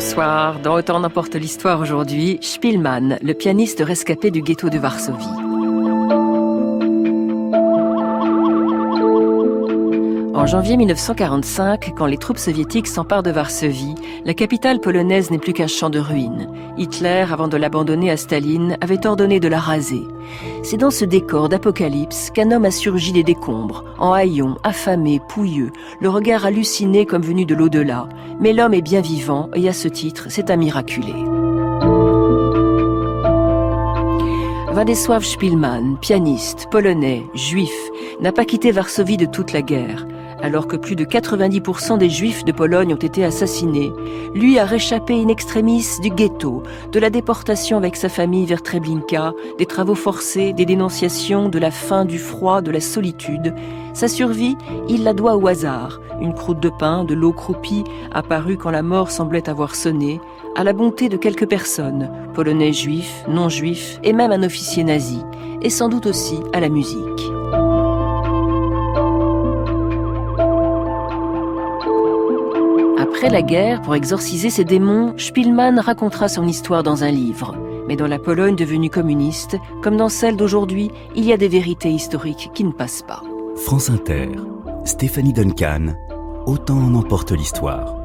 Bonsoir. Dans Autant n'emporte l'histoire aujourd'hui, Szpilman, le pianiste rescapé du ghetto de Varsovie. En janvier 1945, quand les troupes soviétiques s'emparent de Varsovie, la capitale polonaise n'est plus qu'un champ de ruines. Hitler, avant de l'abandonner à Staline, avait ordonné de la raser. C'est dans ce décor d'apocalypse qu'un homme a surgi des décombres, en haillons, affamé, pouilleux, le regard halluciné comme venu de l'au-delà. Mais l'homme est bien vivant et à ce titre, c'est un miraculé. Władysław Szpilman, pianiste, polonais, juif, n'a pas quitté Varsovie de toute la guerre. Alors que plus de 90% des Juifs de Pologne ont été assassinés, lui a réchappé in extremis du ghetto, de la déportation avec sa famille vers Treblinka, des travaux forcés, des dénonciations, de la faim, du froid, de la solitude. Sa survie, il la doit au hasard. Une croûte de pain, de l'eau croupie, apparue quand la mort semblait avoir sonné, à la bonté de quelques personnes, polonais juifs, non-juifs et même un officier nazi, et sans doute aussi à la musique. Après la guerre, pour exorciser ses démons, Szpilman racontera son histoire dans un livre. Mais dans la Pologne devenue communiste, comme dans celle d'aujourd'hui, il y a des vérités historiques qui ne passent pas. France Inter, Stéphanie Duncan, Autant en emporte l'histoire.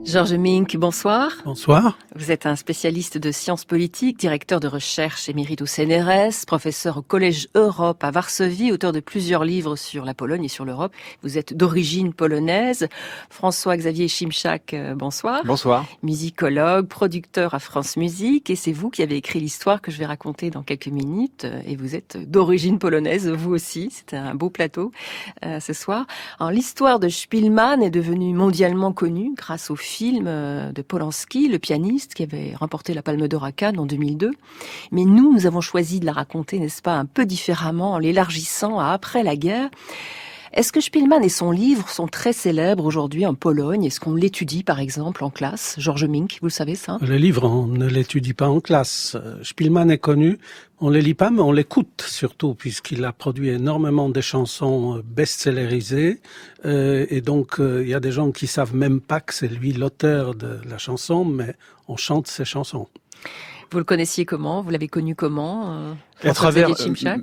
Georges Mink, bonsoir. Bonsoir. Vous êtes un spécialiste de sciences politiques, directeur de recherche émérite au CNRS, professeur au Collège Europe à Varsovie, auteur de plusieurs livres sur la Pologne et sur l'Europe. Vous êtes d'origine polonaise. François-Xavier Szymczak, bonsoir. Bonsoir. Musicologue, producteur à France Musique, et c'est vous qui avez écrit l'histoire que je vais raconter dans quelques minutes. Et vous êtes d'origine polonaise, vous aussi. C'était un beau plateau ce soir. Alors, l'histoire de Szpilman est devenue mondialement connue grâce au film de Polanski, le pianiste, qui avait remporté la Palme d'Or à Cannes en 2002. Mais nous avons choisi de la raconter, n'est-ce pas, un peu différemment, en l'élargissant à après la guerre. Est-ce que Szpilman et son livre sont très célèbres aujourd'hui en Pologne? Est-ce qu'on l'étudie, par exemple, en classe? Georges Mink, vous le savez, ça? Le livre, on ne l'étudie pas en classe. Szpilman est connu. On ne les lit pas, mais on l'écoute surtout, puisqu'il a produit énormément de chansons best-sellerisées. Et donc, il y a des gens qui savent même pas que c'est lui l'auteur de la chanson, mais on chante ses chansons. Vous le connaissiez comment? Vous l'avez connu comment? À travers,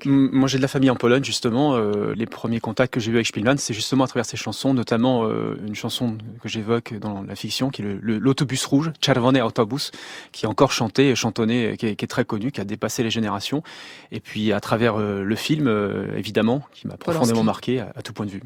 moi j'ai de la famille en Pologne justement. Les premiers contacts que j'ai eu avec Szpilman, c'est justement à travers ses chansons, notamment une chanson que j'évoque dans la fiction, qui est l'autobus rouge, Czerwony Autobus, qui est encore chanté, chantonné, qui est très connu, qui a dépassé les générations. Et puis à travers le film, évidemment, qui m'a profondément marqué à tout point de vue.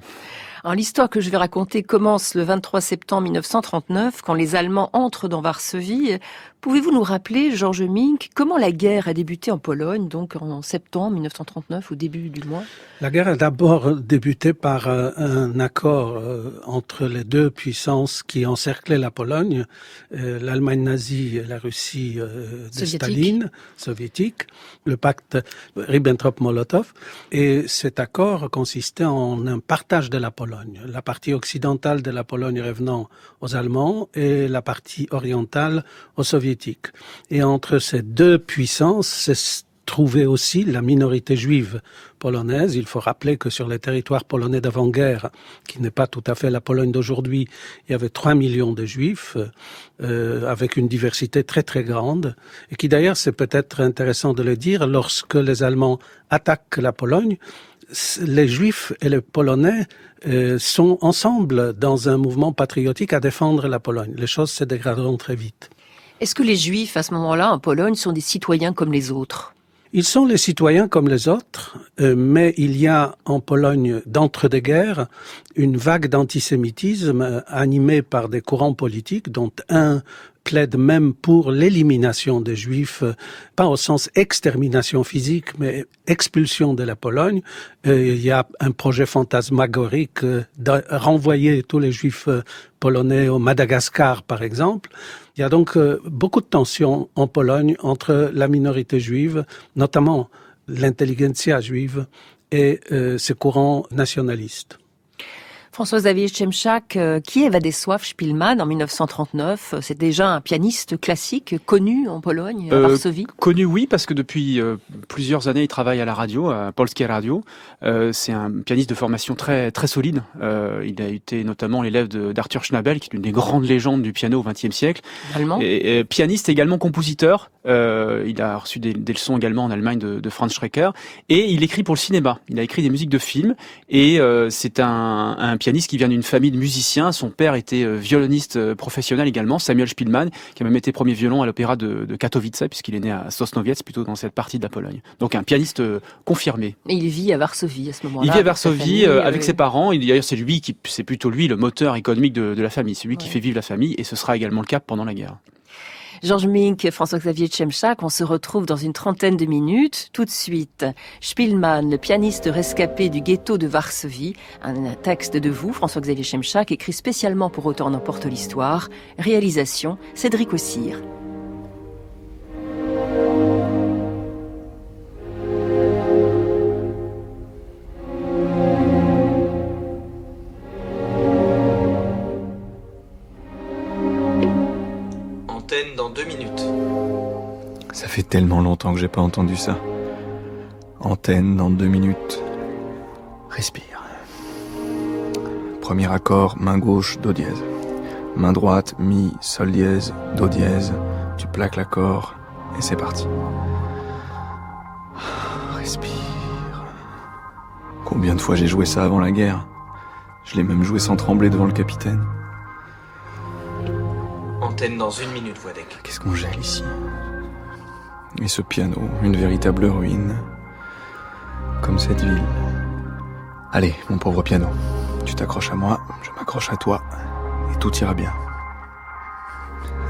Alors, l'histoire que je vais raconter commence le 23 septembre 1939, quand les Allemands entrent dans Varsovie. Pouvez-vous nous rappeler, Georges Mink, comment la guerre a débuté en Pologne, donc en septembre 1939, au début du mois? La guerre a d'abord débuté par un accord entre les deux puissances qui encerclaient la Pologne, l'Allemagne nazie et la Russie de Staline, soviétique, le pacte Ribbentrop-Molotov. Et cet accord consistait en un partage de la Pologne. La partie occidentale de la Pologne revenant aux Allemands et la partie orientale aux Soviétiques. Et entre ces deux puissances se trouvait aussi la minorité juive polonaise. Il faut rappeler que sur les territoires polonais d'avant-guerre, qui n'est pas tout à fait la Pologne d'aujourd'hui, il y avait 3 millions de juifs, avec une diversité très très grande, et qui d'ailleurs, c'est peut-être intéressant de le dire, lorsque les Allemands attaquent la Pologne, les Juifs et les Polonais sont ensemble dans un mouvement patriotique à défendre la Pologne. Les choses se dégraderont très vite. Est-ce que les Juifs, à ce moment-là, en Pologne, sont des citoyens comme les autres? Ils sont les citoyens comme les autres, mais il y a en Pologne, d'entre-deux-guerres, une vague d'antisémitisme animée par des courants politiques, dont un plaide même pour l'élimination des Juifs, pas au sens extermination physique, mais expulsion de la Pologne. Il y a un projet fantasmagorique de renvoyer tous les Juifs polonais au Madagascar, par exemple. Il y a donc beaucoup de tensions en Pologne entre la minorité juive, notamment l'intelligentsia juive, et ces courants nationalistes. François-Xavier Tchemchak, qui est Władysław Szpilman en 1939? C'est déjà un pianiste classique, connu en Pologne, à Varsovie? Connu, oui, parce que depuis plusieurs années, il travaille à la radio, à Polskie Radio. C'est un pianiste de formation très, très solide. Il a été notamment l'élève d'Arthur Schnabel, qui est une des grandes légendes du piano au XXe siècle. Allemand. Et pianiste également compositeur. Il a reçu des leçons également en Allemagne de Franz Schreker. Et il écrit pour le cinéma. Il a écrit des musiques de films. Et c'est un pianiste qui vient d'une famille de musiciens. Son père était violoniste professionnel également, Samuel Szpilman, qui a même été premier violon à l'opéra de Katowice, puisqu'il est né à Sosnowiec, plutôt dans cette partie de la Pologne. Donc un pianiste confirmé. Et il vit à Varsovie à ce moment-là. Il vit à Varsovie avec ses parents. Et d'ailleurs, c'est plutôt lui le moteur économique de la famille. C'est lui qui fait vivre la famille, et ce sera également le cas pendant la guerre. Georges Mink, François-Xavier Tchemchak, on se retrouve dans une trentaine de minutes. Tout de suite, Szpilman, le pianiste rescapé du ghetto de Varsovie. Un texte de vous, François-Xavier Tchemchak, écrit spécialement pour Autant n'emporte l'histoire. Réalisation, Cédric Ossire. Dans 2 minutes. Ça fait tellement longtemps que j'ai pas entendu ça. Antenne dans 2 minutes. Respire. Premier accord, main gauche, do dièse. Main droite, mi, sol dièse, do dièse. Tu plaques l'accord et c'est parti. Respire. Combien de fois j'ai joué ça avant la guerre? Je l'ai même joué sans trembler devant le capitaine. Antenne dans 1 minute, Władek. Qu'est-ce qu'on gèle ici? Et ce piano, une véritable ruine. Comme cette ville. Allez, mon pauvre piano. Tu t'accroches à moi, je m'accroche à toi. Et tout ira bien.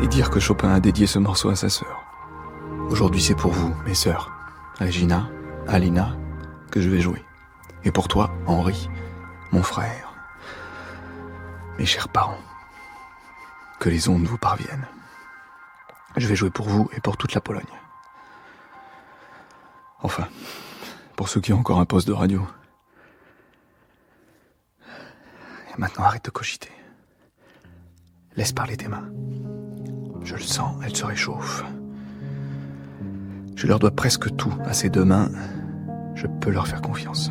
Et dire que Chopin a dédié ce morceau à sa sœur. Aujourd'hui, c'est pour vous, mes sœurs. Regina, Alina, que je vais jouer. Et pour toi, Henri, mon frère. Mes chers parents. Que les ondes vous parviennent. Je vais jouer pour vous et pour toute la Pologne. Enfin, pour ceux qui ont encore un poste de radio. Et maintenant, arrête de cogiter. Laisse parler tes mains. Je le sens, elles se réchauffent. Je leur dois presque tout à ces 2 mains. Je peux leur faire confiance.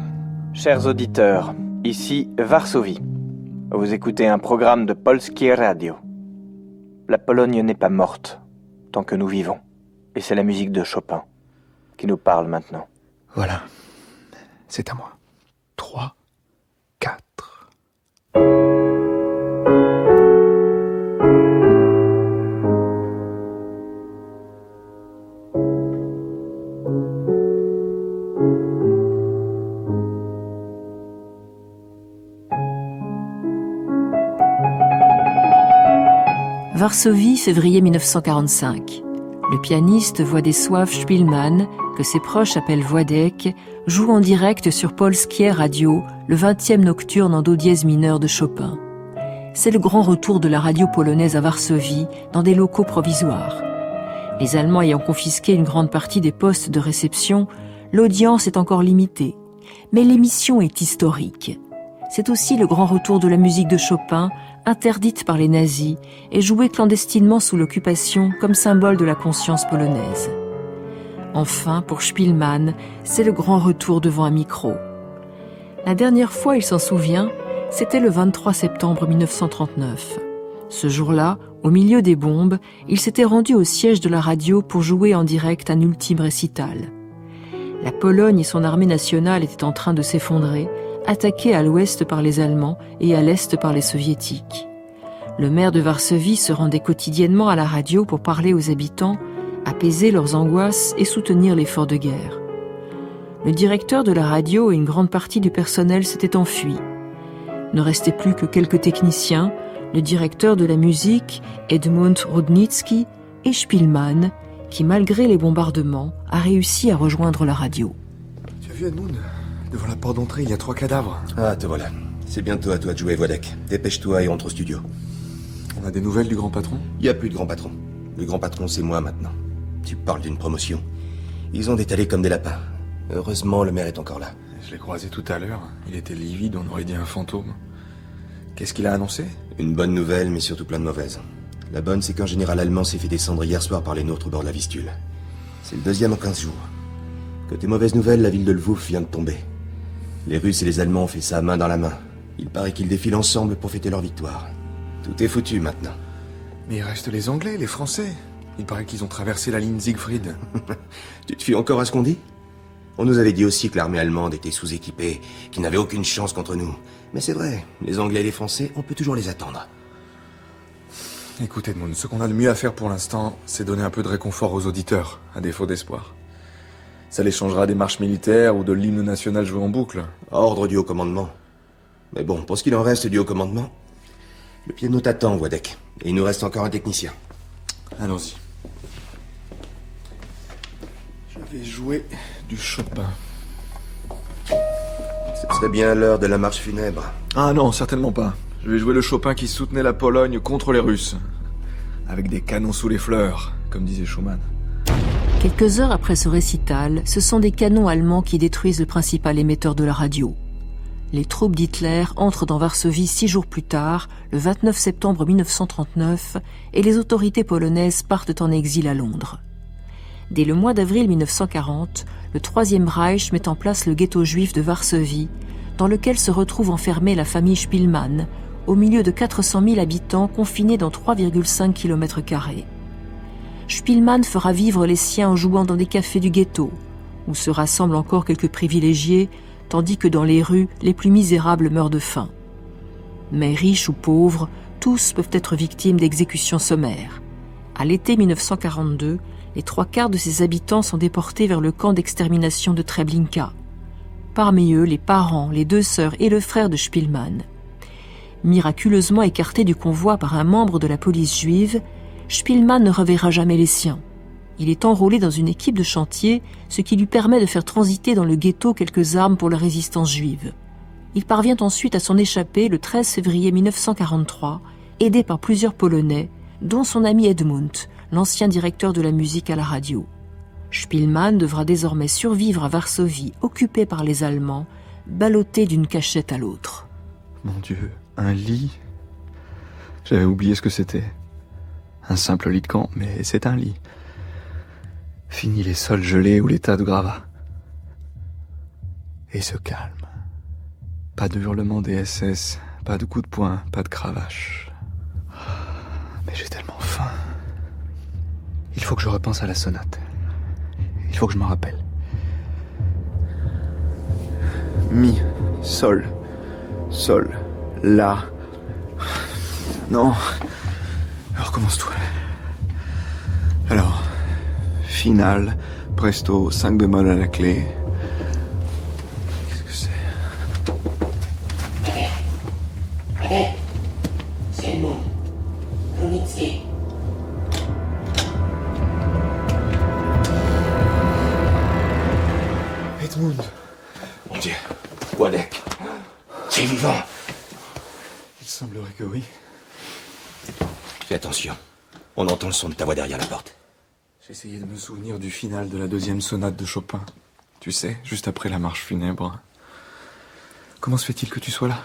Chers auditeurs, ici Varsovie. Vous écoutez un programme de Polskie Radio. La Pologne n'est pas morte tant que nous vivons. Et c'est la musique de Chopin qui nous parle maintenant. Voilà. C'est à moi. 3, 4. Varsovie, février 1945. Le pianiste Władysław Szpilman, que ses proches appellent Władek, joue en direct sur Polskie Radio le 20e nocturne en do dièse mineur de Chopin. C'est le grand retour de la radio polonaise à Varsovie, dans des locaux provisoires. Les Allemands ayant confisqué une grande partie des postes de réception, l'audience est encore limitée. Mais l'émission est historique. C'est aussi le grand retour de la musique de Chopin, interdite par les nazis et jouée clandestinement sous l'occupation comme symbole de la conscience polonaise. Enfin, pour Szpilman, c'est le grand retour devant un micro. La dernière fois, il s'en souvient, c'était le 23 septembre 1939. Ce jour-là, au milieu des bombes, il s'était rendu au siège de la radio pour jouer en direct un ultime récital. La Pologne et son armée nationale étaient en train de s'effondrer, attaqués à l'ouest par les Allemands et à l'est par les Soviétiques. Le maire de Varsovie se rendait quotidiennement à la radio pour parler aux habitants, apaiser leurs angoisses et soutenir l'effort de guerre. Le directeur de la radio et une grande partie du personnel s'étaient enfuis. Ne restait plus que quelques techniciens, le directeur de la musique, Edmund Rudnicki, et Szpilman, qui, malgré les bombardements, a réussi à rejoindre la radio. Tu as vu Edmund? Devant la porte d'entrée, il y a 3 cadavres. Ah, te voilà. C'est bientôt à toi de jouer, Władek. Dépêche-toi et rentre au studio. On a des nouvelles du grand patron? Il n'y a plus de grand patron. Le grand patron, c'est moi maintenant. Tu parles d'une promotion. Ils ont détalé comme des lapins. Heureusement, le maire est encore là. Je l'ai croisé tout à l'heure. Il était livide, on aurait dit un fantôme. Qu'est-ce qu'il a annoncé? Une bonne nouvelle, mais surtout plein de mauvaises. La bonne, c'est qu'un général allemand s'est fait descendre hier soir par les nôtres au bord de la Vistule. C'est le deuxième en 15 jours. Côté mauvaise nouvelle, la ville de Lvouf vient de tomber. Les Russes et les Allemands ont fait ça main dans la main. Il paraît qu'ils défilent ensemble pour fêter leur victoire. Tout est foutu maintenant. Mais il reste les Anglais, les Français. Il paraît qu'ils ont traversé la ligne Siegfried. Tu te fies encore à ce qu'on dit? On nous avait dit aussi que l'armée allemande était sous-équipée, qu'ils n'avaient aucune chance contre nous. Mais c'est vrai, les Anglais et les Français, on peut toujours les attendre. Écoute Edmund, ce qu'on a de mieux à faire pour l'instant, c'est donner un peu de réconfort aux auditeurs, à défaut d'espoir. Ça les changera des marches militaires ou de l'hymne national joué en boucle. Ordre du haut commandement. Mais bon, pour ce qu'il en reste du haut commandement, le piano t'attend, Wodek. Et il nous reste encore un technicien. Allons-y. Je vais jouer du Chopin. Ce serait bien l'heure de la marche funèbre. Ah non, certainement pas. Je vais jouer le Chopin qui soutenait la Pologne contre les Russes. Avec des canons sous les fleurs, comme disait Schumann. Quelques heures après ce récital, ce sont des canons allemands qui détruisent le principal émetteur de la radio. Les troupes d'Hitler entrent dans Varsovie 6 jours plus tard, le 29 septembre 1939, et les autorités polonaises partent en exil à Londres. Dès le mois d'avril 1940, le Troisième Reich met en place le ghetto juif de Varsovie, dans lequel se retrouve enfermée la famille Spielmann, au milieu de 400 000 habitants confinés dans 3,5 km². Spielmann fera vivre les siens en jouant dans des cafés du ghetto, où se rassemblent encore quelques privilégiés, tandis que dans les rues, les plus misérables meurent de faim. Mais riches ou pauvres, tous peuvent être victimes d'exécutions sommaires. À l'été 1942, les 3/4 de ses habitants sont déportés vers le camp d'extermination de Treblinka. Parmi eux, les parents, les 2 sœurs et le frère de Spielmann. Miraculeusement écarté du convoi par un membre de la police juive, Spielmann ne reverra jamais les siens. Il est enrôlé dans une équipe de chantier, ce qui lui permet de faire transiter dans le ghetto quelques armes pour la résistance juive. Il parvient ensuite à s'en échapper le 13 février 1943, aidé par plusieurs Polonais, dont son ami Edmund, l'ancien directeur de la musique à la radio. Spielmann devra désormais survivre à Varsovie, occupé par les Allemands, ballotté d'une cachette à l'autre. Mon Dieu, un lit? J'avais oublié ce que c'était. Un simple lit de camp, mais c'est un lit. Fini les sols gelés ou les tas de gravats. Et ce calme. Pas de hurlement des SS, pas de coups de poing, pas de cravache. Mais j'ai tellement faim. Il faut que je repense à la sonate. Il faut que je m'en rappelle. Mi, sol, sol, la. Non. Alors recommence tout. Alors, finale, presto, 5 bémol à la clé. Qu'est-ce que c'est? Allez, c'est le monde. Kronitzki. Edmund. Mon Dieu, Wodek, tu es vivant. Il semblerait que oui. Fais attention, on entend le son de ta voix derrière la porte. J'essayais de me souvenir du final de la 2e sonate de Chopin. Tu sais, juste après la marche funèbre. Comment se fait-il que tu sois là?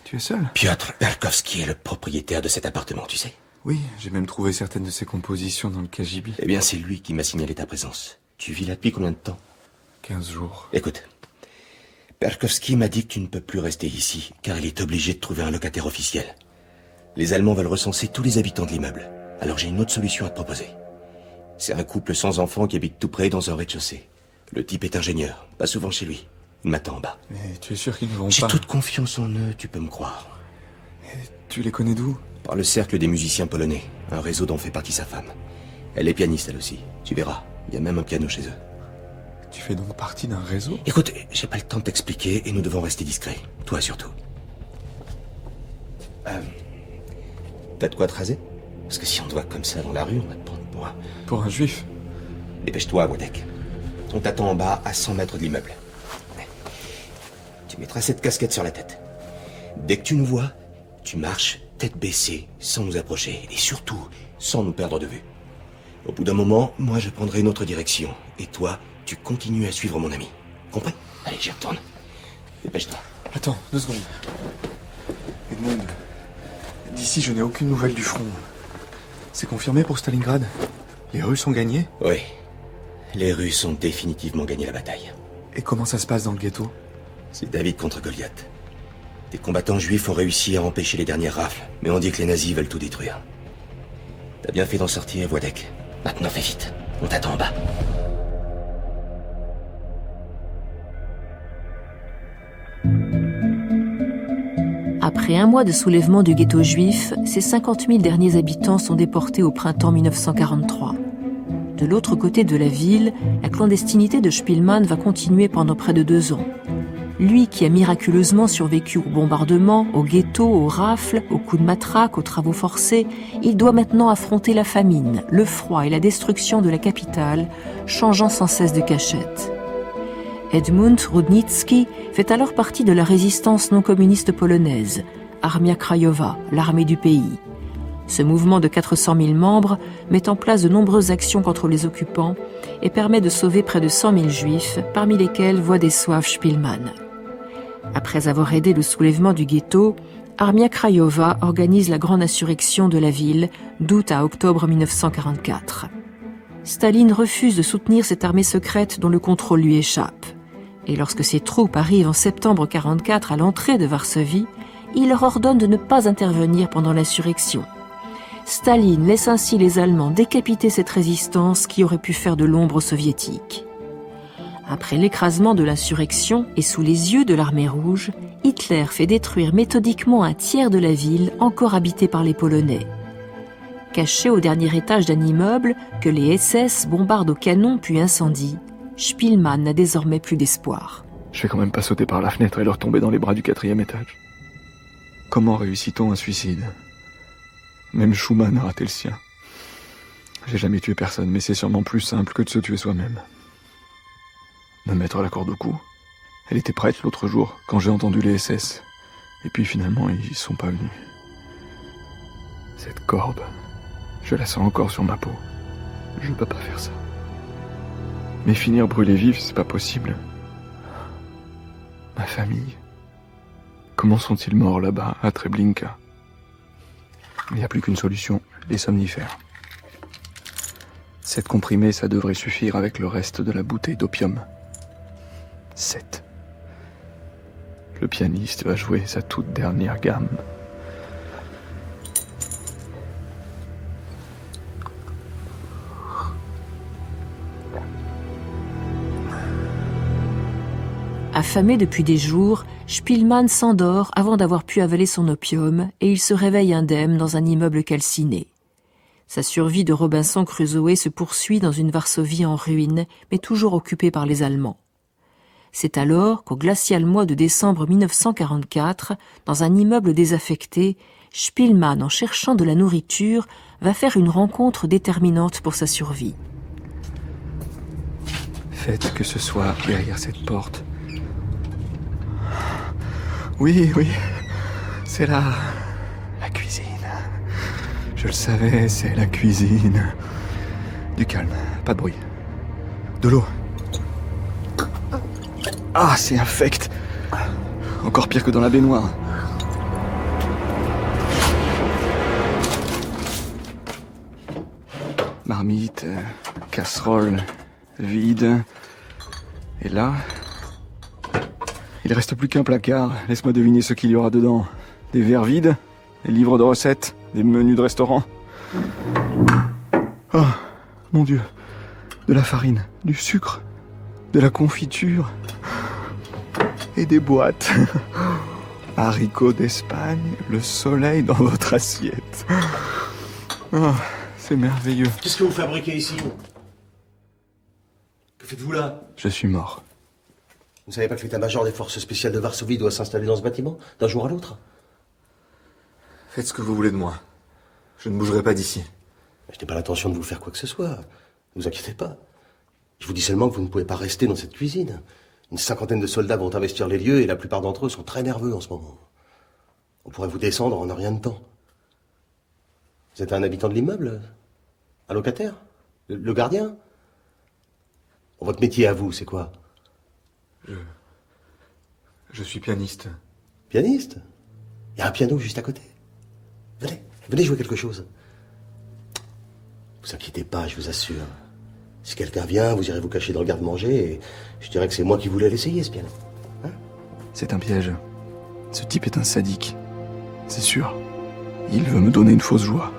Tu es seul? Piotr Perkovski est le propriétaire de cet appartement, tu sais. Oui, j'ai même trouvé certaines de ses compositions dans le KGB. Eh bien, c'est lui qui m'a signalé ta présence. Tu vis là depuis combien de temps? 15 jours. Écoute, Perkovski m'a dit que tu ne peux plus rester ici, car il est obligé de trouver un locataire officiel. Les Allemands veulent recenser tous les habitants de l'immeuble. Alors j'ai une autre solution à te proposer. C'est un couple sans enfants qui habite tout près dans un rez-de-chaussée. Le type est ingénieur, pas souvent chez lui. Il m'attend en bas. Mais tu es sûr qu'ils ne vont pas... J'ai toute confiance en eux, tu peux me croire. Et tu les connais d'où? Par le cercle des musiciens polonais, un réseau dont fait partie sa femme. Elle est pianiste elle aussi, tu verras. Il y a même un piano chez eux. Tu fais donc partie d'un réseau? Écoute, j'ai pas le temps de t'expliquer et nous devons rester discrets. Toi surtout. T'as de quoi te raser? Parce que si on te voit comme ça dans la rue, on va te prendre pour un... Pour un juif? Dépêche-toi, Wodek. On t'attend en bas, à 100 mètres de l'immeuble. Tu mettras cette casquette sur la tête. Dès que tu nous vois, tu marches tête baissée, sans nous approcher. Et surtout, sans nous perdre de vue. Au bout d'un moment, moi je prendrai une autre direction. Et toi, tu continues à suivre mon ami. Compris? Allez, j'y retourne. Dépêche-toi. Attends, 2 secondes. Edmond, d'ici je n'ai aucune nouvelle du front. C'est confirmé pour Stalingrad? Les Russes ont gagné? Oui. Les Russes ont définitivement gagné la bataille. Et comment ça se passe dans le ghetto? C'est David contre Goliath. Des combattants juifs ont réussi à empêcher les dernières rafles, mais on dit que les nazis veulent tout détruire. T'as bien fait d'en sortir, Władek. Maintenant fais vite, on t'attend en bas. Après un mois de soulèvement du ghetto juif, ces 50 000 derniers habitants sont déportés au printemps 1943. De l'autre côté de la ville, la clandestinité de Spilman va continuer pendant près de 2 ans. Lui qui a miraculeusement survécu aux bombardements, aux ghettos, aux rafles, aux coups de matraque, aux travaux forcés, il doit maintenant affronter la famine, le froid et la destruction de la capitale, changeant sans cesse de cachette. Edmund Rudnicki fait alors partie de la résistance non communiste polonaise, Armia Krajowa, l'armée du pays. Ce mouvement de 400 000 membres met en place de nombreuses actions contre les occupants et permet de sauver près de 100 000 juifs, parmi lesquels Władysław Szpilman. Après avoir aidé le soulèvement du ghetto, Armia Krajowa organise la grande insurrection de la ville d'août à octobre 1944. Staline refuse de soutenir cette armée secrète dont le contrôle lui échappe. Et lorsque ses troupes arrivent en septembre 1944 à l'entrée de Varsovie, il leur ordonne de ne pas intervenir pendant l'insurrection. Staline laisse ainsi les Allemands décapiter cette résistance qui aurait pu faire de l'ombre aux Soviétiques. Après l'écrasement de l'insurrection et sous les yeux de l'armée rouge, Hitler fait détruire méthodiquement un tiers de la ville encore habitée par les Polonais. Caché au dernier étage d'un immeuble que les SS bombardent au canon puis incendient, Szpilman n'a désormais plus d'espoir. Je vais quand même pas sauter par la fenêtre et leur tomber dans les bras du 4e étage. Comment réussit-on un suicide? Même Schumann a raté le sien. J'ai jamais tué personne, mais c'est sûrement plus simple que de se tuer soi-même. Me mettre la corde au cou. Elle était prête l'autre jour, quand j'ai entendu les SS. Et puis finalement, ils sont pas venus. Cette corde, je la sens encore sur ma peau. Je peux pas faire ça. Mais finir brûlé vif, c'est pas possible. Ma famille. Comment sont-ils morts là-bas, à Treblinka? Il n'y a plus qu'une solution, les somnifères. 7 comprimés, ça devrait suffire avec le reste de la bouteille d'opium. 7. Le pianiste va jouer sa toute dernière gamme. Affamé depuis des jours, Szpilman s'endort avant d'avoir pu avaler son opium et il se réveille indemne dans un immeuble calciné. Sa survie de Robinson Crusoe se poursuit dans une Varsovie en ruine, mais toujours occupée par les Allemands. C'est alors qu'au glacial mois de décembre 1944, dans un immeuble désaffecté, Szpilman, en cherchant de la nourriture, va faire une rencontre déterminante pour sa survie. Faites que ce soit derrière cette porte. Oui, c'est la cuisine. Je le savais, c'est la cuisine. Du calme, pas de bruit. De l'eau. Ah, c'est infect. Encore pire que dans la baignoire. Marmite, casserole, vide. Et là, il reste plus qu'un placard. Laisse-moi deviner ce qu'il y aura dedans. Des verres vides, des livres de recettes, des menus de restaurant. Oh, mon Dieu. De la farine, du sucre, de la confiture et des boîtes. Haricots d'Espagne, le soleil dans votre assiette. Oh, c'est merveilleux. Qu'est-ce que vous fabriquez ici? Que faites-vous là? Je suis mort. Vous ne savez pas que l'état-major des forces spéciales de Varsovie doit s'installer dans ce bâtiment, d'un jour à l'autre? Faites ce que vous voulez de moi. Je ne bougerai pas d'ici. Je n'ai pas l'intention de vous faire quoi que ce soit. Ne vous inquiétez pas. Je vous dis seulement que vous ne pouvez pas rester dans cette cuisine. Une 50aine de soldats vont investir les lieux et la plupart d'entre eux sont très nerveux en ce moment. On pourrait vous descendre en un rien de temps. Vous êtes un habitant de l'immeuble? Un locataire? Le gardien? Votre métier à vous, c'est quoi? Je suis pianiste. Pianiste? Il y a un piano juste à côté. Venez jouer quelque chose. Vous inquiétez pas, je vous assure. Si quelqu'un vient, vous irez vous cacher dans le garde-manger et je dirais que c'est moi qui voulais l'essayer, ce piano. Hein? C'est un piège. Ce type est un sadique. C'est sûr. Il veut me donner une fausse joie.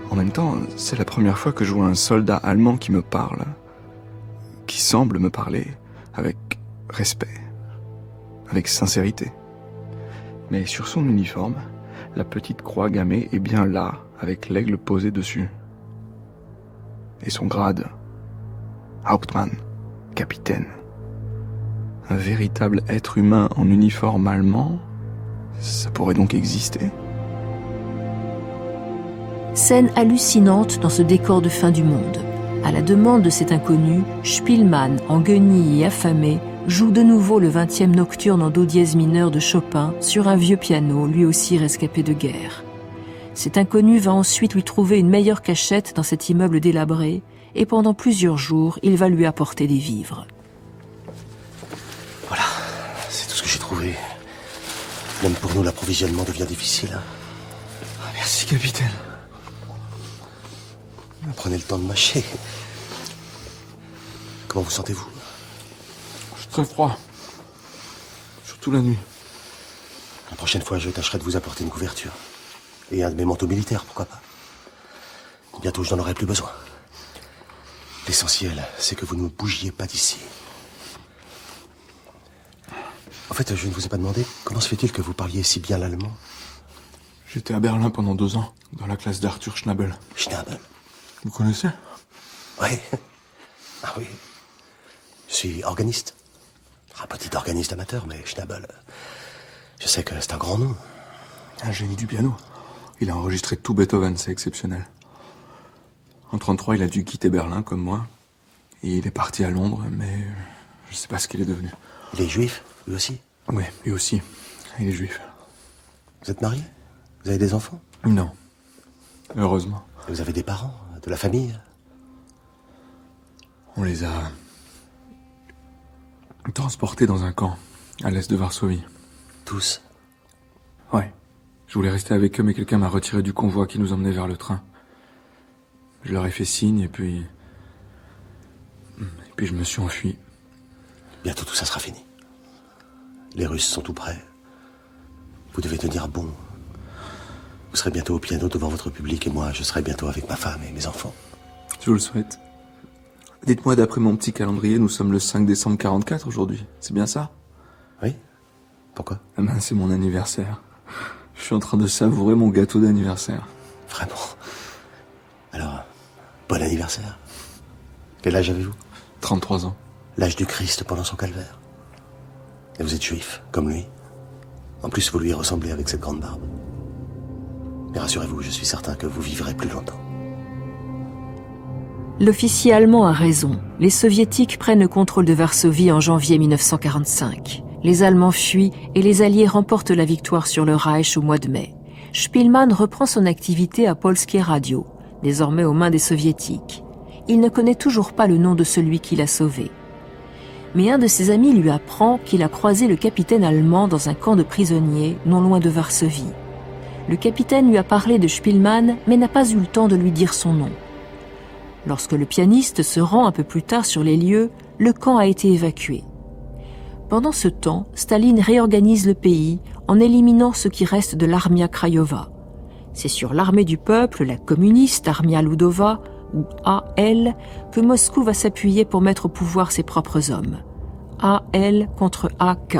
En même temps, c'est la première fois que je vois un soldat allemand qui me parle. Qui semble me parler avec respect. Avec sincérité. Mais sur son uniforme, la petite croix gammée est bien là, avec l'aigle posé dessus. Et son grade, Hauptmann, capitaine. Un véritable être humain en uniforme allemand, ça pourrait donc exister. Scène hallucinante dans ce décor de fin du monde. À la demande de cet inconnu, Spielmann, en guenille et affamé, joue de nouveau le 20e nocturne en do dièse mineur de Chopin sur un vieux piano, lui aussi rescapé de guerre. Cet inconnu va ensuite lui trouver une meilleure cachette dans cet immeuble délabré, et pendant plusieurs jours, il va lui apporter des vivres. Voilà, c'est tout ce que j'ai trouvé. Même pour nous, l'approvisionnement devient difficile. Merci, capitaine. Prenez le temps de mâcher. Comment vous sentez-vous? Je suis très froid. Surtout la nuit. La prochaine fois, je tâcherai de vous apporter une couverture. Et un de mes manteaux militaires, pourquoi pas. Bientôt, je n'en aurai plus besoin. L'essentiel, c'est que vous ne bougiez pas d'ici. En fait, je ne vous ai pas demandé, comment se fait-il que vous parliez si bien l'allemand? J'étais à Berlin pendant 2 ans, dans la classe d'Arthur Schnabel. Schnabel? Vous connaissez? Oui. Ah oui. Je suis organiste. Un petit organiste amateur, mais Schnabel, je sais que c'est un grand nom. Un génie du piano. Il a enregistré tout Beethoven, c'est exceptionnel. En 1933, il a dû quitter Berlin, comme moi. Et il est parti à Londres, mais je sais pas ce qu'il est devenu. Il est juif, lui aussi? Oui, lui aussi. Il est juif. Vous êtes marié? Vous avez des enfants? Non. Heureusement. Et vous avez des parents? De la famille? On les a transportés dans un camp, à l'est de Varsovie. Tous? Ouais. Je voulais rester avec eux, mais quelqu'un m'a retiré du convoi qui nous emmenait vers le train. Je leur ai fait signe, et puis je me suis enfui. Bientôt tout ça sera fini. Les Russes sont tout prêts. Vous devez tenir bon. Vous serez bientôt au piano devant votre public, et moi, je serai bientôt avec ma femme et mes enfants. Je vous le souhaite. Dites-moi, d'après mon petit calendrier, nous sommes le 5 décembre 44 aujourd'hui. C'est bien ça? Oui? Pourquoi? Eh ben, c'est mon anniversaire. Je suis en train de savourer mon gâteau d'anniversaire. Vraiment? Alors, bon anniversaire. Quel âge avez-vous? 33 ans. L'âge du Christ pendant son calvaire. Et vous êtes juif, comme lui. En plus, vous lui ressemblez avec cette grande barbe. Mais rassurez-vous, je suis certain que vous vivrez plus longtemps. L'officier allemand a raison. Les soviétiques prennent le contrôle de Varsovie en janvier 1945. Les Allemands fuient et les Alliés remportent la victoire sur le Reich au mois de mai. Spielmann reprend son activité à Polskie Radio, désormais aux mains des soviétiques. Il ne connaît toujours pas le nom de celui qui l'a sauvé. Mais un de ses amis lui apprend qu'il a croisé le capitaine allemand dans un camp de prisonniers non loin de Varsovie. Le capitaine lui a parlé de Spielmann, mais n'a pas eu le temps de lui dire son nom. Lorsque le pianiste se rend un peu plus tard sur les lieux, le camp a été évacué. Pendant ce temps, Staline réorganise le pays en éliminant ce qui reste de l'Armia Krajova. C'est sur l'armée du peuple, la communiste Armia Ludova, ou AL, que Moscou va s'appuyer pour mettre au pouvoir ses propres hommes. AL contre AK.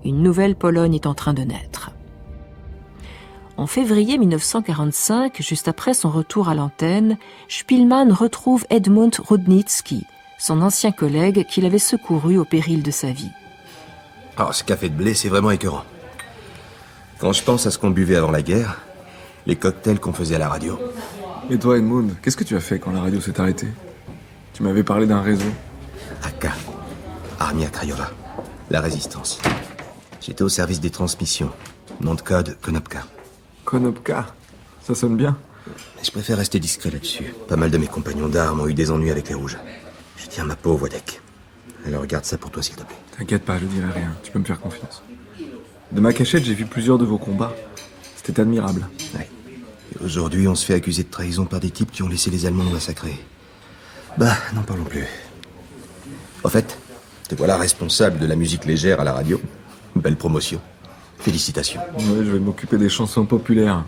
Une nouvelle Pologne est en train de naître. En février 1945, juste après son retour à l'antenne, Spielmann retrouve Edmund Rudnicki, son ancien collègue qu'il avait secouru au péril de sa vie. Oh, ce café de blé, c'est vraiment écœurant. Quand je pense à ce qu'on buvait avant la guerre, les cocktails qu'on faisait à la radio. Et toi, Edmund, qu'est-ce que tu as fait quand la radio s'est arrêtée? Tu m'avais parlé d'un réseau. AK, Armia Krajova, la résistance. J'étais au service des transmissions. Nom de code, Konopka. Konopka, ça sonne bien. Mais je préfère rester discret là-dessus. Pas mal de mes compagnons d'armes ont eu des ennuis avec les rouges. Je tiens ma peau au Wadek. Alors regarde ça pour toi, s'il te plaît. T'inquiète pas, je dirai rien. Tu peux me faire confiance. De ma cachette, j'ai vu plusieurs de vos combats. C'était admirable. Ouais. Et aujourd'hui, on se fait accuser de trahison par des types qui ont laissé les Allemands massacrer. Bah, n'en parlons plus. En fait, te voilà responsable de la musique légère à la radio. Belle promotion. Félicitations. Ouais, je vais m'occuper des chansons populaires.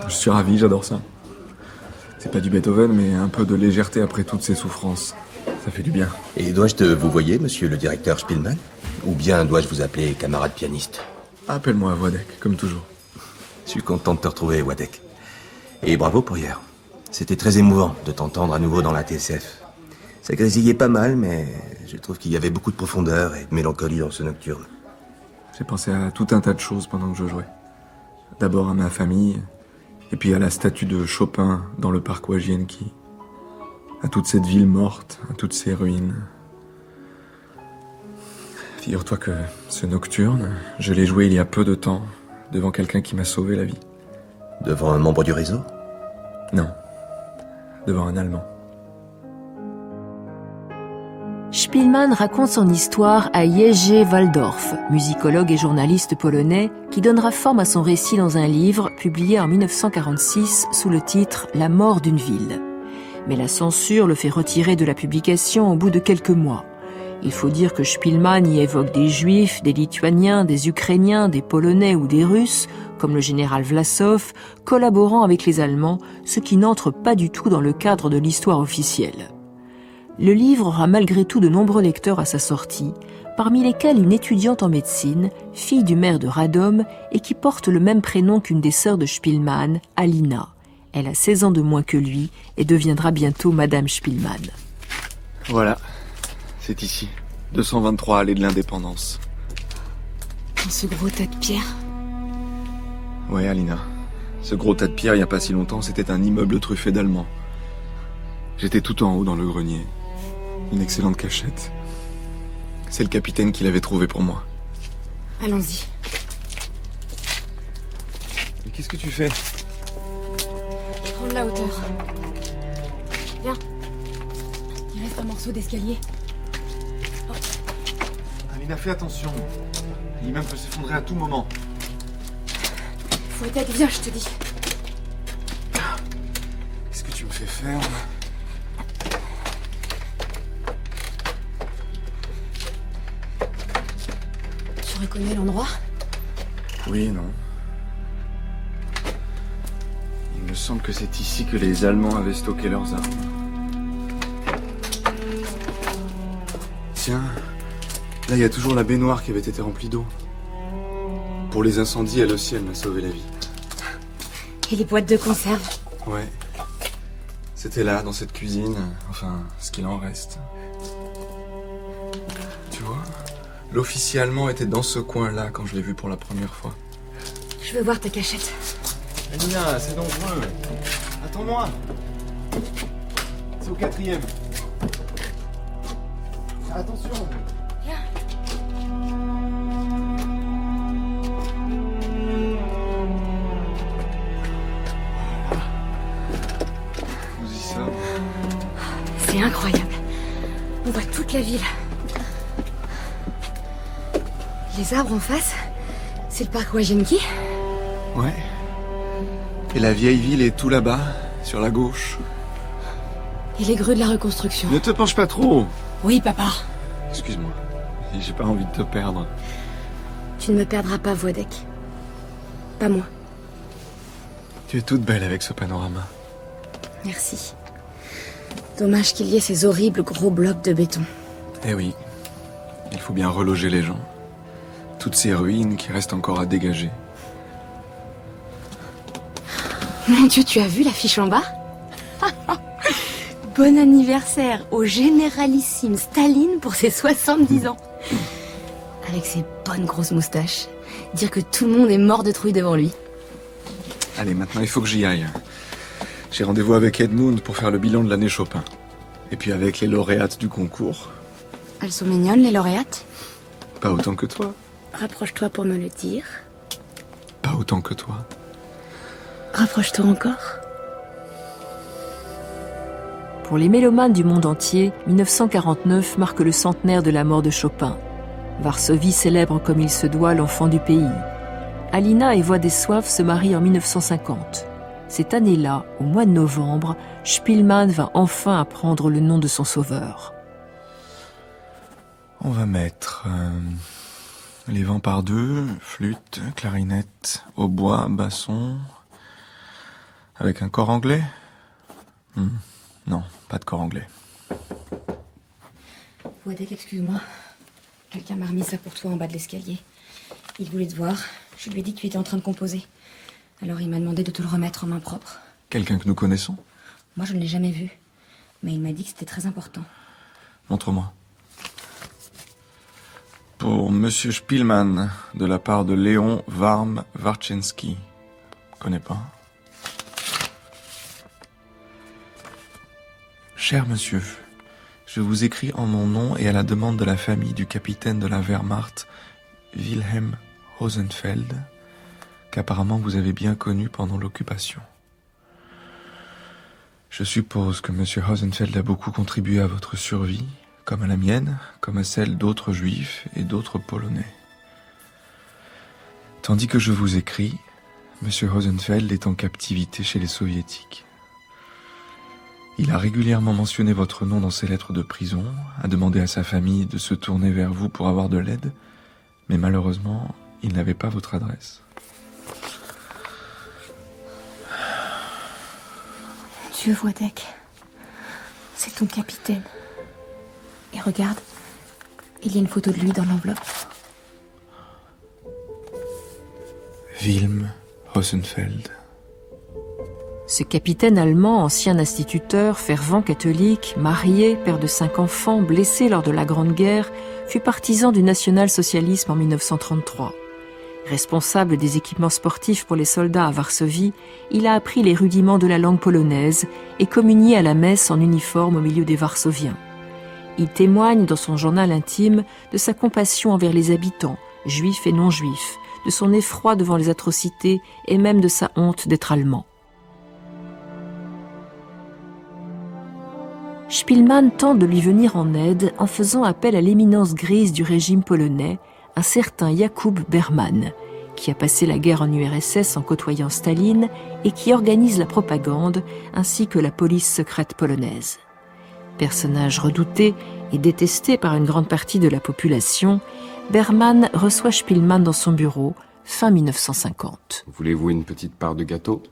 Je suis ravi, j'adore ça. C'est pas du Beethoven, mais un peu de légèreté après toutes ces souffrances. Ça fait du bien. Et dois-je te vous voyez, monsieur le directeur Spielmann? Ou bien dois-je vous appeler camarade pianiste? Appelle-moi Władek, comme toujours. Je suis content de te retrouver, Władek. Et bravo pour hier. C'était très émouvant de t'entendre à nouveau dans la TSF. Ça grésillait pas mal, mais je trouve qu'il y avait beaucoup de profondeur et de mélancolie dans ce nocturne. J'ai pensé à tout un tas de choses pendant que je jouais. D'abord à ma famille, et puis à la statue de Chopin dans le parc Łazienki. À toute cette ville morte, à toutes ces ruines. Figure-toi que ce nocturne, je l'ai joué il y a peu de temps, devant quelqu'un qui m'a sauvé la vie. Devant un membre du réseau? Non, devant un Allemand. Spielmann raconte son histoire à Jerzy Waldorf, musicologue et journaliste polonais, qui donnera forme à son récit dans un livre publié en 1946 sous le titre « La mort d'une ville ». Mais la censure le fait retirer de la publication au bout de quelques mois. Il faut dire que Spielmann y évoque des Juifs, des Lituaniens, des Ukrainiens, des Polonais ou des Russes, comme le général Vlasov, collaborant avec les Allemands, ce qui n'entre pas du tout dans le cadre de l'histoire officielle. Le livre aura malgré tout de nombreux lecteurs à sa sortie, parmi lesquels une étudiante en médecine, fille du maire de Radom et qui porte le même prénom qu'une des sœurs de Spielmann, Alina. Elle a 16 ans de moins que lui et deviendra bientôt Madame Spielmann. Voilà, c'est ici, 223 allée de l'Indépendance. Dans ce gros tas de pierres? Ouais, Alina. Ce gros tas de pierres, il n'y a pas si longtemps, c'était un immeuble truffé d'Allemands. J'étais tout en haut dans le grenier. Une excellente cachette. C'est le capitaine qui l'avait trouvé pour moi. Allons-y. Mais qu'est-ce que tu fais? Prends la hauteur. Viens. Il reste un morceau d'escalier. Oh. Alina, fais attention. L'immeuble peut s'effondrer à tout moment. Faut être bien, je te dis. Qu'est-ce que tu me fais faire? Tu reconnais l'endroit? Oui, non. Il me semble que c'est ici que les Allemands avaient stocké leurs armes. Tiens, là il y a toujours la baignoire qui avait été remplie d'eau. Pour les incendies, elle aussi, elle m'a sauvé la vie. Et les boîtes de conserve? Ouais. C'était là, dans cette cuisine. Enfin, ce qu'il en reste. Tu vois, l'officier allemand était dans ce coin-là quand je l'ai vu pour la première fois. Je veux voir ta cachette. Alina, c'est dangereux. Attends-moi. C'est au 4e. Attention. Viens. Nous y sommes. C'est incroyable. On voit toute la ville. Les arbres en face, c'est le parc Łazienki? Ouais. Et la vieille ville est tout là-bas, sur la gauche. Et les grues de la reconstruction. Ne te penche pas trop. Oui, papa. Excuse-moi. J'ai pas envie de te perdre. Tu ne me perdras pas, Władek. Pas moi. Tu es toute belle avec ce panorama. Merci. Dommage qu'il y ait ces horribles gros blocs de béton. Eh oui. Il faut bien reloger les gens. Toutes ces ruines qui restent encore à dégager. Mon Dieu, tu as vu l'affiche en bas? Bon anniversaire au généralissime Staline pour ses 70 ans. Avec ses bonnes grosses moustaches. Dire que tout le monde est mort de trouille devant lui. Allez, maintenant il faut que j'y aille. J'ai rendez-vous avec Edmund pour faire le bilan de l'année Chopin. Et puis avec les lauréates du concours. Elles sont mignonnes, les lauréates? Pas autant que toi. Rapproche-toi pour me le dire. Pas autant que toi. Rapproche-toi encore. Pour les mélomanes du monde entier, 1949 marque le centenaire de la mort de Chopin. Varsovie célèbre comme il se doit l'enfant du pays. Alina et Voix des Soifs se marient en 1950. Cette année-là, au mois de novembre, Spielmann va enfin apprendre le nom de son sauveur. On va mettre les vents par deux, flûte, clarinette, hautbois, basson, avec un corps anglais. Non, pas de corps anglais. Wodek, excuse-moi. Quelqu'un m'a remis ça pour toi en bas de l'escalier. Il voulait te voir. Je lui ai dit que tu étais en train de composer. Alors il m'a demandé de te le remettre en main propre. Quelqu'un que nous connaissons? Moi, je ne l'ai jamais vu. Mais il m'a dit que c'était très important. Montre-moi. Pour Monsieur Spielmann, de la part de Léon Warm-Warczynski. Connais pas? Cher monsieur, je vous écris en mon nom et à la demande de la famille du capitaine de la Wehrmacht, Wilhelm Rosenfeld, qu'apparemment vous avez bien connu pendant l'occupation. Je suppose que monsieur Rosenfeld a beaucoup contribué à votre survie, comme à la mienne, comme à celle d'autres juifs et d'autres polonais. Tandis que je vous écris, monsieur Rosenfeld est en captivité chez les soviétiques. Il a régulièrement mentionné votre nom dans ses lettres de prison, a demandé à sa famille de se tourner vers vous pour avoir de l'aide, mais malheureusement, il n'avait pas votre adresse. Dieu, Wodek, c'est ton capitaine. Et regarde, il y a une photo de lui dans l'enveloppe. Wilhelm Rosenfeld. Ce capitaine allemand, ancien instituteur, fervent catholique, marié, père de 5 enfants, blessé lors de la Grande Guerre, fut partisan du national-socialisme en 1933. Responsable des équipements sportifs pour les soldats à Varsovie, il a appris les rudiments de la langue polonaise et communié à la messe en uniforme au milieu des Varsoviens. Il témoigne dans son journal intime de sa compassion envers les habitants, juifs et non-juifs, de son effroi devant les atrocités et même de sa honte d'être allemand. Spielmann tente de lui venir en aide en faisant appel à l'éminence grise du régime polonais, un certain Jakub Berman, qui a passé la guerre en URSS en côtoyant Staline et qui organise la propagande ainsi que la police secrète polonaise. Personnage redouté et détesté par une grande partie de la population, Berman reçoit Spielmann dans son bureau fin 1950. Voulez-vous une petite part de gâteau?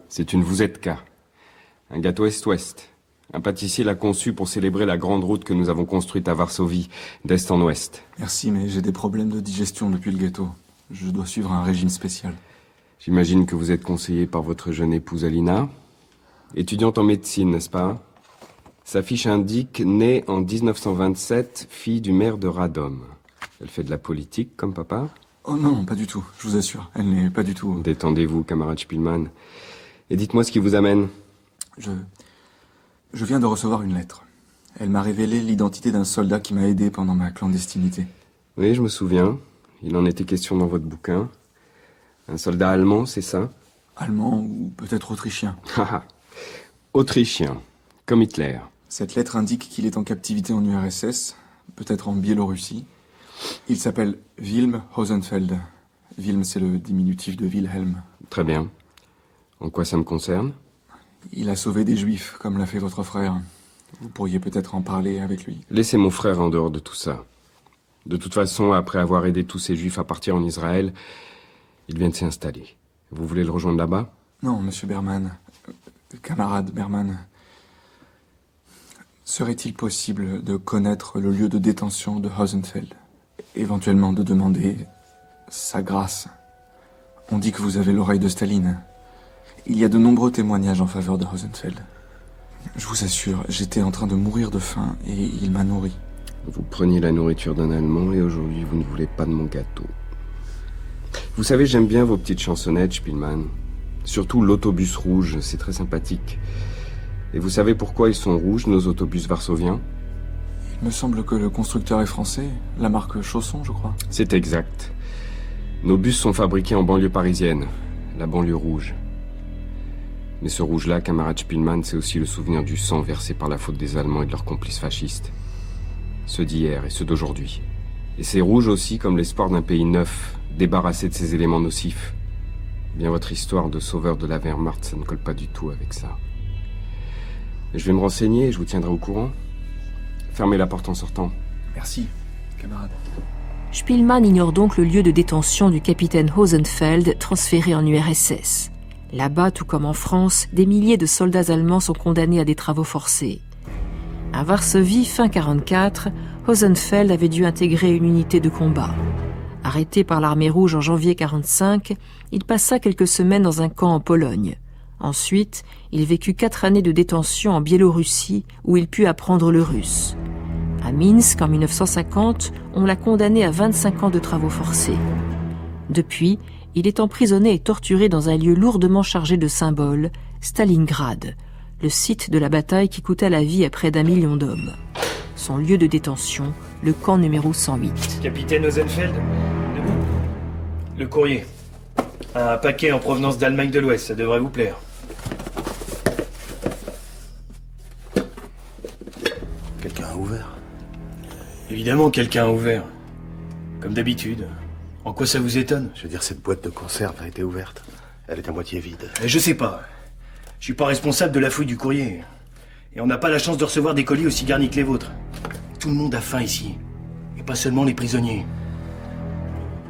C'est une Wózeczka, un gâteau est-ouest. Un pâtissier l'a conçu pour célébrer la grande route que nous avons construite à Varsovie, d'est en ouest. Merci, mais j'ai des problèmes de digestion depuis le gâteau. Je dois suivre un régime spécial. J'imagine que vous êtes conseillé par votre jeune épouse Alina. Étudiante en médecine, n'est-ce pas? Sa fiche indique née en 1927, fille du maire de Radom. Elle fait de la politique, comme papa? Oh non, pas du tout, je vous assure. Elle n'est pas du tout... Détendez-vous, camarade Spielmann. Et dites-moi ce qui vous amène. Je viens de recevoir une lettre. Elle m'a révélé l'identité d'un soldat qui m'a aidé pendant ma clandestinité. Oui, je me souviens. Il en était question dans votre bouquin. Un soldat allemand, c'est ça? Allemand ou peut-être autrichien. Autrichien, comme Hitler. Cette lettre indique qu'il est en captivité en URSS, peut-être en Biélorussie. Il s'appelle Wilhelm Rosenfeld. Wilhelm, c'est le diminutif de Wilhelm. Très bien. En quoi ça me concerne? Il a sauvé des juifs, comme l'a fait votre frère. Vous pourriez peut-être en parler avec lui. Laissez mon frère en dehors de tout ça. De toute façon, après avoir aidé tous ces juifs à partir en Israël, il vient de s'y installer. Vous voulez le rejoindre là-bas? Non, monsieur Berman. Camarade Berman. Serait-il possible de connaître le lieu de détention de Rosenfeld? Éventuellement de demander sa grâce. On dit que vous avez l'oreille de Staline. Il y a de nombreux témoignages en faveur de Rosenfeld. Je vous assure, j'étais en train de mourir de faim et il m'a nourri. Vous preniez la nourriture d'un Allemand et aujourd'hui vous ne voulez pas de mon gâteau. Vous savez, j'aime bien vos petites chansonnettes, Spielmann. Surtout l'autobus rouge, c'est très sympathique. Et vous savez pourquoi ils sont rouges, nos autobus varsoviens? Il me semble que le constructeur est français, la marque Chausson, je crois. C'est exact. Nos bus sont fabriqués en banlieue parisienne, la banlieue rouge. Mais ce rouge-là, camarade Spielmann, c'est aussi le souvenir du sang versé par la faute des Allemands et de leurs complices fascistes. Ceux d'hier et ceux d'aujourd'hui. Et c'est rouge aussi comme l'espoir d'un pays neuf, débarrassé de ces éléments nocifs. Bien, votre histoire de sauveur de la Wehrmacht, ça ne colle pas du tout avec ça. Et je vais me renseigner et je vous tiendrai au courant. Fermez la porte en sortant. Merci, camarade. Spielmann ignore donc le lieu de détention du capitaine Hosenfeld, transféré en URSS. Là-bas, tout comme en France, des milliers de soldats allemands sont condamnés à des travaux forcés. À Varsovie, fin 1944, Hosenfeld avait dû intégrer une unité de combat. Arrêté par l'armée rouge en janvier 1945, il passa quelques semaines dans un camp en Pologne. Ensuite, il vécut 4 années de détention en Biélorussie, où il put apprendre le russe. À Minsk, en 1950, on l'a condamné à 25 ans de travaux forcés. Depuis, il est emprisonné et torturé dans un lieu lourdement chargé de symboles, Stalingrad, le site de la bataille qui coûta la vie à près d'1 million d'hommes. Son lieu de détention, le camp numéro 108. Capitaine Hosenfeld, debout. Le courrier. Un paquet en provenance d'Allemagne de l'Ouest, ça devrait vous plaire. Quelqu'un a ouvert. Évidemment, quelqu'un a ouvert. Comme d'habitude. En quoi ça vous étonne? Je veux dire, cette boîte de conserve a été ouverte. Elle est à moitié vide. Je sais pas. Je suis pas responsable de la fouille du courrier. Et on n'a pas la chance de recevoir des colis aussi garnis que les vôtres. Tout le monde a faim ici. Et pas seulement les prisonniers.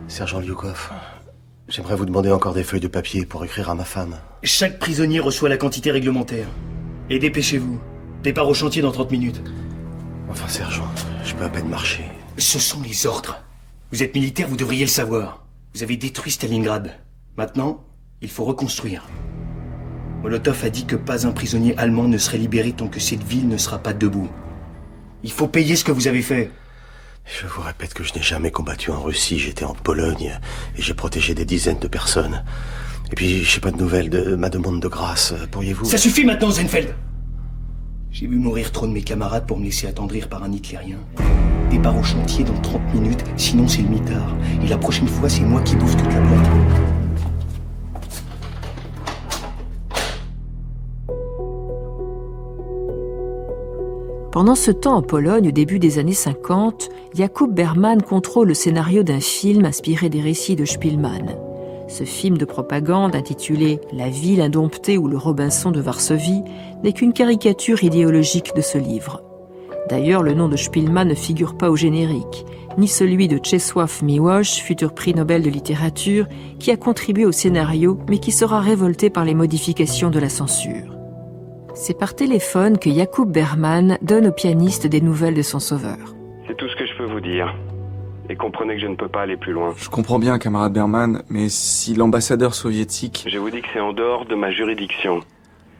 Sergent Lyukov, j'aimerais vous demander encore des feuilles de papier pour écrire à ma femme. Chaque prisonnier reçoit la quantité réglementaire. Et dépêchez-vous. Départ au chantier dans 30 minutes. Enfin, sergent, je peux à peine marcher. Ce sont les ordres. Vous êtes militaire, vous devriez le savoir. Vous avez détruit Stalingrad. Maintenant, il faut reconstruire. Molotov a dit que pas un prisonnier allemand ne serait libéré tant que cette ville ne sera pas debout. Il faut payer ce que vous avez fait. Je vous répète que je n'ai jamais combattu en Russie. J'étais en Pologne et j'ai protégé des dizaines de personnes. Et puis, je n'ai pas de nouvelles de ma demande de grâce. Pourriez-vous... Ça suffit maintenant, Hosenfeld. J'ai vu mourir trop de mes camarades pour me laisser attendrir par un hitlérien. Départ au chantier dans 30 minutes, sinon c'est le mitard. Et la prochaine fois, c'est moi qui bouffe toute la boîte. Pendant ce temps en Pologne, au début des années 50, Jakub Berman contrôle le scénario d'un film inspiré des récits de Spielmann. Ce film de propagande intitulé « La ville indomptée ou le Robinson de Varsovie » n'est qu'une caricature idéologique de ce livre. D'ailleurs, le nom de Spielmann ne figure pas au générique, ni celui de Czesław Miłosz, futur prix Nobel de littérature, qui a contribué au scénario, mais qui sera révolté par les modifications de la censure. C'est par téléphone que Jakub Berman donne au pianiste des nouvelles de son sauveur. C'est tout ce que je peux vous dire. Et comprenez que je ne peux pas aller plus loin. Je comprends bien, camarade Berman, mais si l'ambassadeur soviétique... Je vous dis que c'est en dehors de ma juridiction.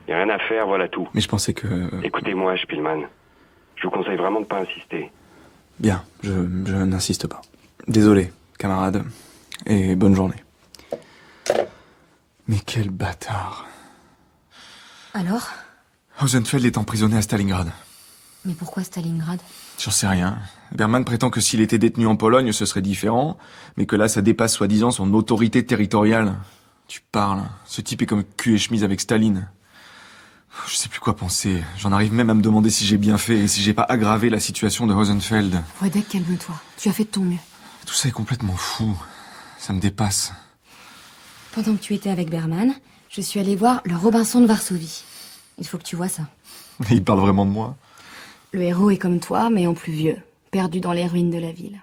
Il n'y a rien à faire, voilà tout. Mais je pensais que... Écoutez-moi, Spielmann. Je vous conseille vraiment de ne pas insister. Bien, je n'insiste pas. Désolé, camarade. Et bonne journée. Mais quel bâtard. Alors? Hosenfeld est emprisonné à Stalingrad. Mais pourquoi Stalingrad? J'en sais rien. Berman prétend que s'il était détenu en Pologne, ce serait différent, mais que là, ça dépasse soi-disant son autorité territoriale. Tu parles. Ce type est comme cul et chemise avec Staline. Je sais plus quoi penser. J'en arrive même à me demander si j'ai bien fait et si j'ai pas aggravé la situation de Hosenfeld. Władek, calme-toi. Tu as fait de ton mieux. Tout ça est complètement fou. Ça me dépasse. Pendant que tu étais avec Berman, je suis allée voir le Robinson de Varsovie. Il faut que tu vois ça. Il parle vraiment de moi? Le héros est comme toi, mais en plus vieux, perdu dans les ruines de la ville.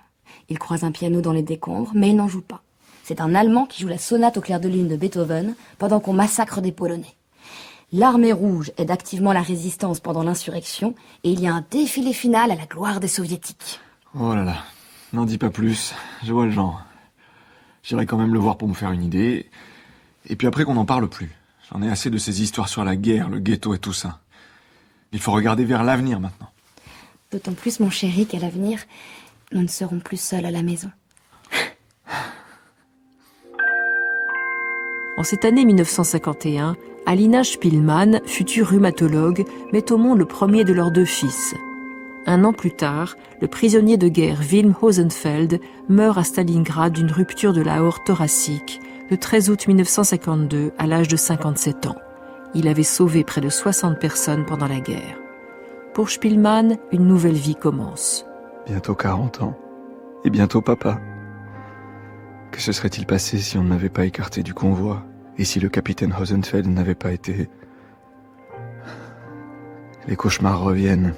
Il croise un piano dans les décombres, mais il n'en joue pas. C'est un Allemand qui joue la sonate au clair de lune de Beethoven pendant qu'on massacre des Polonais. L'armée rouge aide activement la résistance pendant l'insurrection et il y a un défilé final à la gloire des soviétiques. Oh là là, n'en dis pas plus, je vois le genre. J'irai quand même le voir pour me faire une idée, et puis après qu'on n'en parle plus. J'en ai assez de ces histoires sur la guerre, le ghetto et tout ça. Il faut regarder vers l'avenir maintenant. D'autant plus, mon chéri, qu'à l'avenir, nous ne serons plus seuls à la maison. En cette année 1951, Alina Spielmann, future rhumatologue, met au monde le premier de leurs 2 fils. Un an plus tard, le prisonnier de guerre Wilm Hosenfeld meurt à Stalingrad d'une rupture de l'aorte thoracique le 13 août 1952 à l'âge de 57 ans. Il avait sauvé près de 60 personnes pendant la guerre. Pour Spielmann, une nouvelle vie commence. Bientôt 40 ans. Et bientôt papa. Que se serait-il passé si on ne m'avait pas écarté du convoi? Et si le capitaine Rosenfeld n'avait pas été... Les cauchemars reviennent.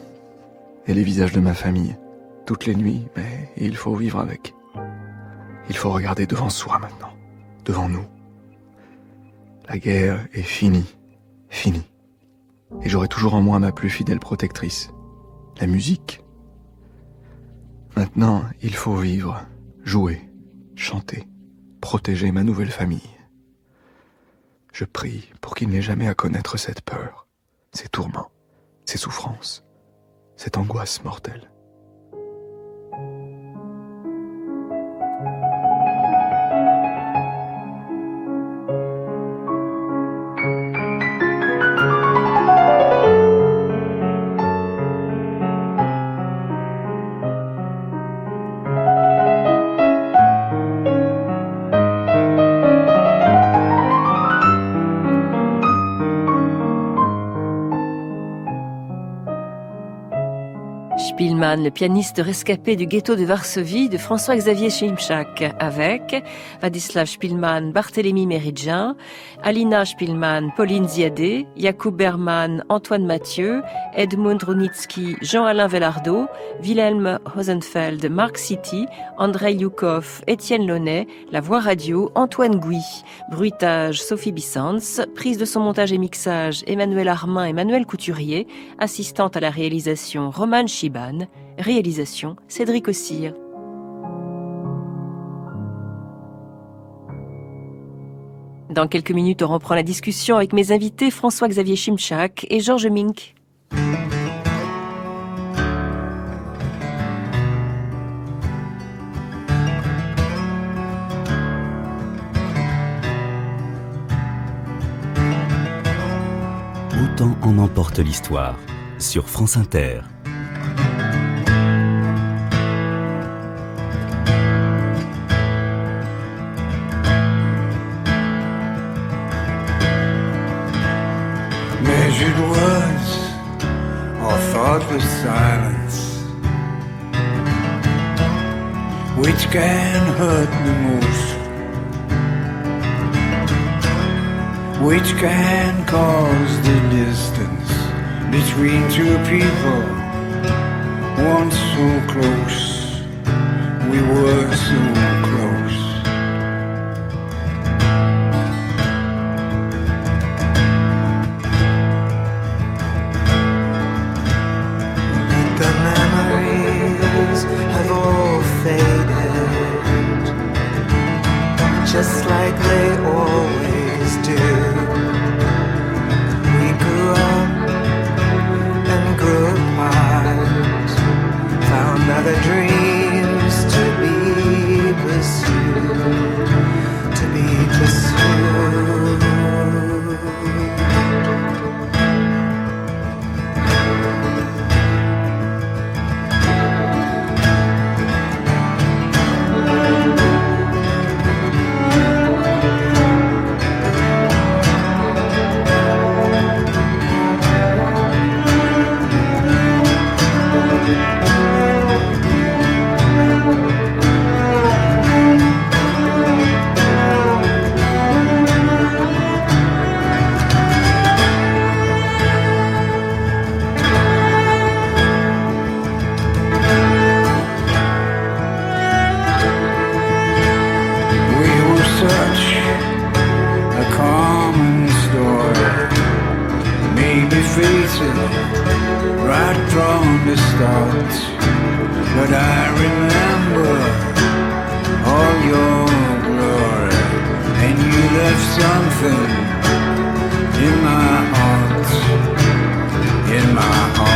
Et les visages de ma famille. Toutes les nuits, mais il faut vivre avec. Il faut regarder devant soi maintenant. Devant nous. La guerre est finie. Finie. Et j'aurai toujours en moi ma plus fidèle protectrice. La musique. Maintenant, il faut vivre, jouer, chanter, protéger ma nouvelle famille. Je prie pour qu'il n'ait jamais à connaître cette peur, ces tourments, ces souffrances, cette angoisse mortelle. Szpilman, le pianiste rescapé du ghetto de Varsovie de François-Xavier Szymczak, avec Władysław Szpilman, Barthélemy Méridien, Alina Szpilman, Pauline Ziadé, Jakub Berman, Antoine Mathieu, Edmund Runitzky, Jean-Alain Velardo, Wilhelm Rosenfeld, Marc City, Andrei Youkov, Étienne Launay, la voix radio, Antoine Gouy, bruitage, Sophie Bissans, prise de son montage et mixage, Emmanuel Armin, Emmanuel Couturier, assistante à la réalisation, Romane Chiban, réalisation, Cédric Ossire. Dans quelques minutes, on reprend la discussion avec mes invités François-Xavier Szymczak et Georges Mink. Autant en emporte l'histoire, sur France Inter. Measured words or thoughtless silence, which can hurt the most, which can cause the distance between two people once so close. We were so close. The memories have all faded, just like they always do. We grew up and grew apart, found other dreams to be pursued, to be pursued. Right from the start, but I remember all your glory, and you left something in my heart, in my heart.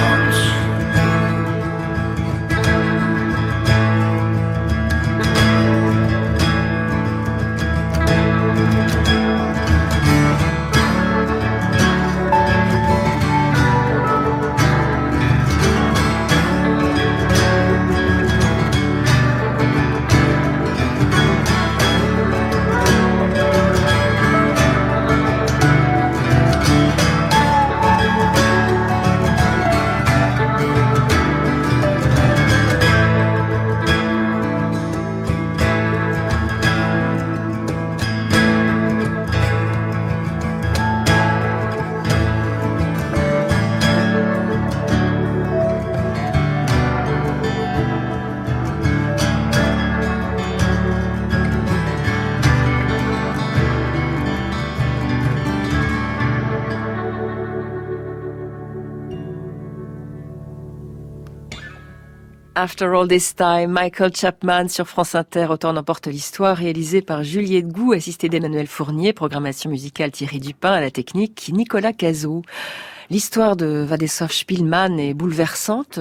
After All This Time, Michael Chapman sur France Inter, Autant en emporte l'histoire, réalisé par Juliette Gou, assistée d'Emmanuel Fournier, programmation musicale Thierry Dupin, à la technique Nicolas Cazot. L'histoire de Władysław Szpilman est bouleversante,